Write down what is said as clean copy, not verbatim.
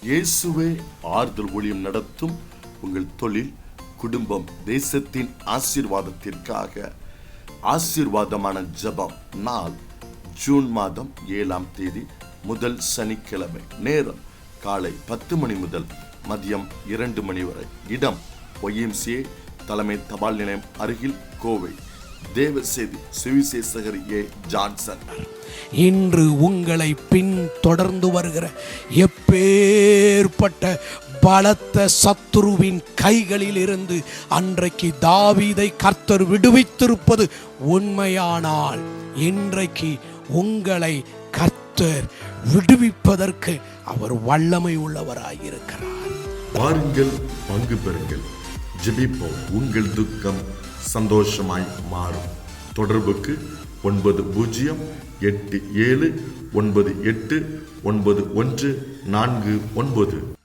இயேசுவே ஆறுதல் ஊழியம் நடத்தும் உங்கள் தொழில், குடும்பம், தேசத்தின் ஆசீர்வாதத்திற்காக ஆசீர்வாதமான ஜெபம். நாள் ஜூன் மாதம் 7ஆம் தேதி, முதல் சனிக்கிழமை. நேரம் காலை 10 மணி முதல் மதியம் 2 மணி வரை. இடம் YMCA தலைமை தபால் நிலையம் அருகில், கோவை. தேவ செய்தி சுவிசேஷகர் ஏ. ஜான்சன். இன்று உங்களை பின் தொடர்ந்து வருகிற எப்பேற்பட்ட பலத்த சத்துருவின் கைகளில் இருந்து அன்றைக்கு தாவீதை கர்த்தர் விடுவித்திருப்பது உண்மையானால், இன்றைக்கு உங்களை கர்த்தர் விடுவிப்பதற்கு அவர் வல்லமை உள்ளவராயிருக்கிறார். வாருங்கள், பங்கு பெறுங்கள், ஜெபிப்போம். உங்கள் துக்கம் சந்தோஷமாய் மாறும். தொடர்புக்கு 9087989149.